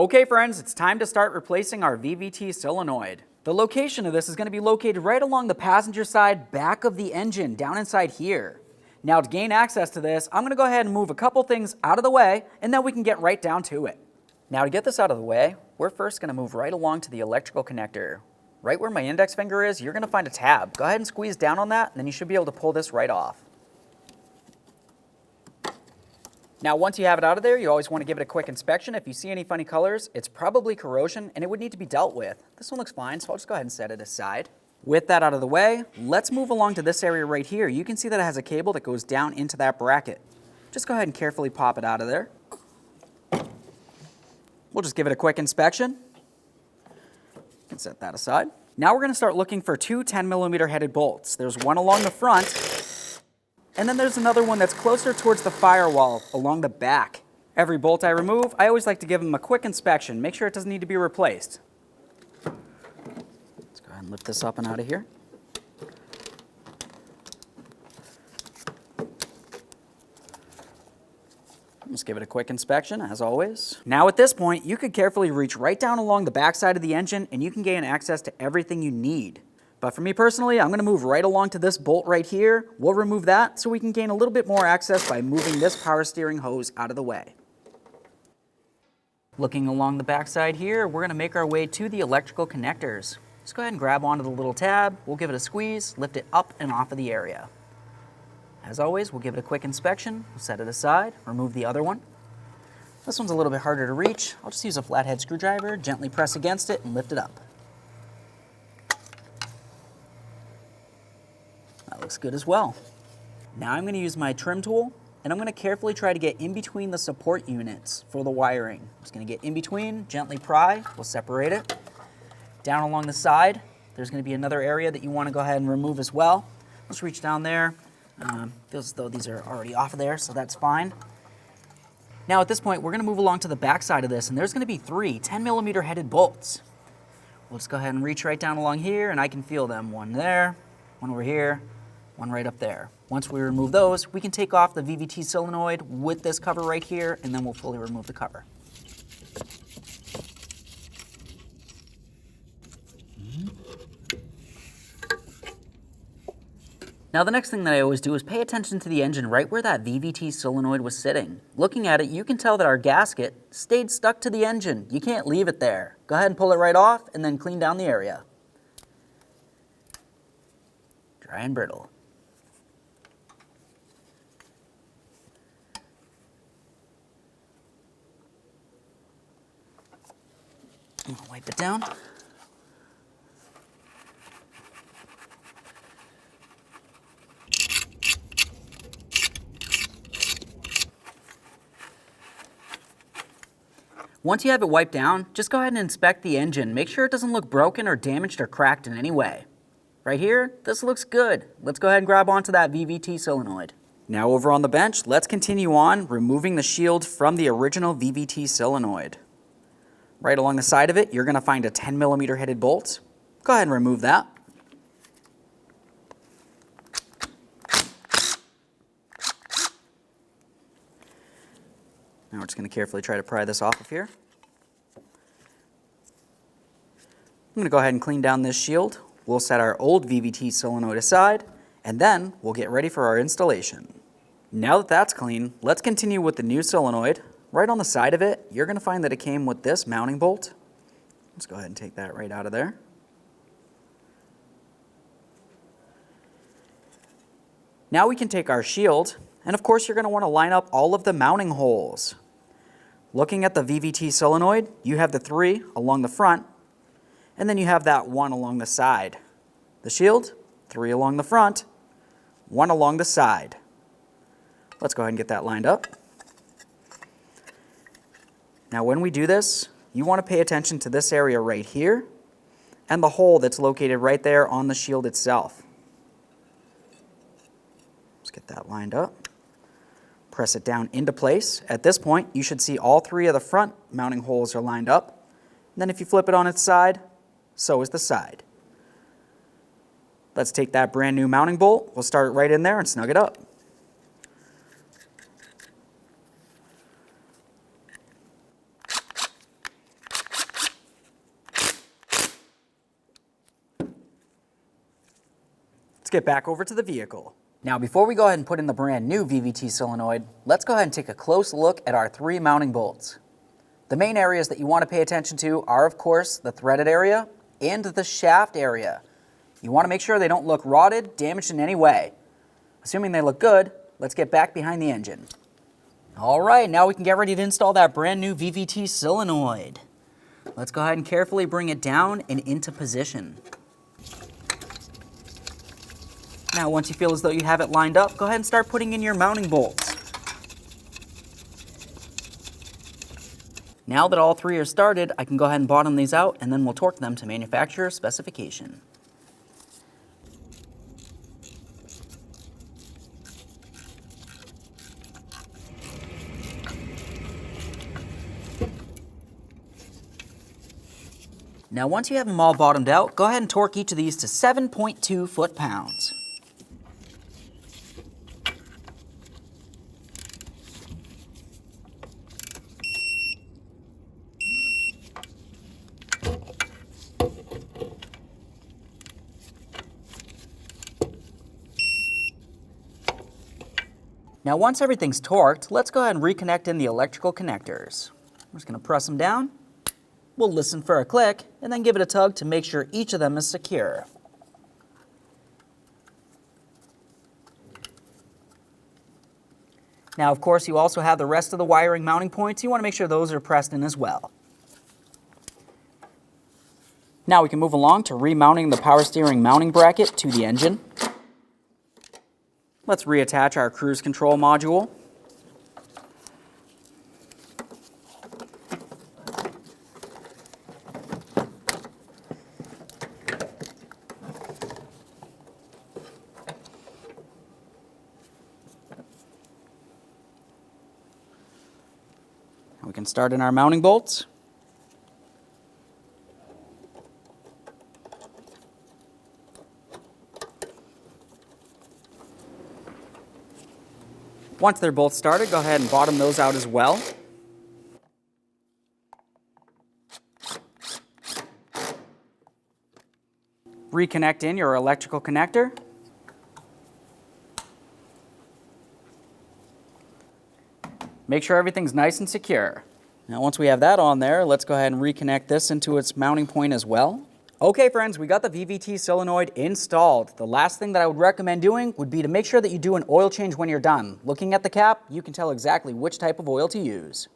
Okay friends, it's time to start replacing our VVT solenoid. The location of this is going to be located right along the passenger side back of the engine, down inside here. Now to gain access to this, I'm going to go ahead and move a couple things out of the way, and then we can get right down to it. Now to get this out of the way, we're first going to move right along to the electrical connector. Right where my index finger is, you're going to find a tab. Go ahead and squeeze down on that, and then you should be able to pull this right off. Now once you have it out of there, you always want to give it a quick inspection. If you see any funny colors, it's probably corrosion and it would need to be dealt with. This one looks fine, so I'll just go ahead and set it aside. With that out of the way, let's move along to this area right here. You can see that it has a cable that goes down into that bracket. Just go ahead and carefully pop it out of there. We'll just give it a quick inspection and set that aside. Now we're going to start looking for two 10mm headed bolts. There's one along the front, and then there's another one that's closer towards the firewall along the back. Every bolt I remove, I always like to give them a quick inspection, make sure it doesn't need to be replaced. Let's go ahead and lift this up and out of here. Let's give it a quick inspection, as always. Now at this point, you could carefully reach right down along the back side of the engine and you can gain access to everything you need. But for me personally, I'm going to move right along to this bolt right here. We'll remove that so we can gain a little bit more access by moving this power steering hose out of the way. Looking along the back side here, we're going to make our way to the electrical connectors. Just go ahead and grab onto the little tab. We'll give it a squeeze, lift it up and off of the area. As always, we'll give it a quick inspection. We'll set it aside, remove the other one. This one's a little bit harder to reach. I'll just use a flathead screwdriver, gently press against it and lift it up. That looks good as well. Now I'm going to use my trim tool and I'm going to carefully try to get in between the support units for the wiring. I'm just going to get in between, gently pry, we'll separate it. Down along the side, there's going to be another area that you want to go ahead and remove as well. Let's reach down there. Feels as though these are already off of there, so that's fine. Now at this point, we're going to move along to the back side of this, and there's going to be three 10mm headed bolts. We'll just go ahead and reach right down along here, and I can feel them. One there, one over here, one right up there. Once we remove those, we can take off the VVT solenoid with this cover right here, and then we'll fully remove the cover. Now the next thing that I always do is pay attention to the engine right where that VVT solenoid was sitting. Looking at it, you can tell that our gasket stayed stuck to the engine. You can't leave it there. Go ahead and pull it right off and then clean down the area. Dry and brittle. I'm gonna wipe it down. Once you have it wiped down, just go ahead and inspect the engine. Make sure it doesn't look broken or damaged or cracked in any way. Right here, this looks good. Let's go ahead and grab onto that VVT solenoid. Now over on the bench, let's continue on removing the shield from the original VVT solenoid. Right along the side of it, you're going to find a 10mm headed bolt. Go ahead and remove that. Now we're just going to carefully try to pry this off of here. I'm going to go ahead and clean down this shield. We'll set our old VVT solenoid aside, and then we'll get ready for our installation. Now that that's clean, let's continue with the new solenoid. Right on the side of it, you're going to find that it came with this mounting bolt. Let's go ahead and take that right out of there. Now we can take our shield, and of course you're going to want to line up all of the mounting holes. Looking at the VVT solenoid, you have the three along the front, and then you have that one along the side. The shield, three along the front, one along the side. Let's go ahead and get that lined up. Now when we do this, you want to pay attention to this area right here and the hole that's located right there on the shield itself. Let's get that lined up. Press it down into place. At this point, you should see all three of the front mounting holes are lined up. And then if you flip it on its side, so is the side. Let's take that brand new mounting bolt. We'll start it right in there and snug it up. Let's get back over to the vehicle. Now before we go ahead and put in the brand new VVT solenoid, let's go ahead and take a close look at our 3 mounting bolts. The main areas that you want to pay attention to are, of course, the threaded area and the shaft area. You want to make sure they don't look rotted, damaged in any way. Assuming they look good, let's get back behind the engine. All right, now we can get ready to install that brand new VVT solenoid. Let's go ahead and carefully bring it down and into position. Now, once you feel as though you have it lined up, go ahead and start putting in your mounting bolts. Now that all 3 are started, I can go ahead and bottom these out, and then we'll torque them to manufacturer specification. Now once you have them all bottomed out, go ahead and torque each of these to 7.2 foot-pounds. Now once everything's torqued, let's go ahead and reconnect in the electrical connectors. I'm just going to press them down. We'll listen for a click and then give it a tug to make sure each of them is secure. Now, of course, you also have the rest of the wiring mounting points. You want to make sure those are pressed in as well. Now we can move along to remounting the power steering mounting bracket to the engine. Let's reattach our cruise control module. We can start in our mounting bolts. Once they're both started, go ahead and bottom those out as well. Reconnect in your electrical connector. Make sure everything's nice and secure. Now once we have that on there, let's go ahead and reconnect this into its mounting point as well. Okay friends, we got the VVT solenoid installed. The last thing that I would recommend doing would be to make sure that you do an oil change when you're done. Looking at the cap, you can tell exactly which type of oil to use.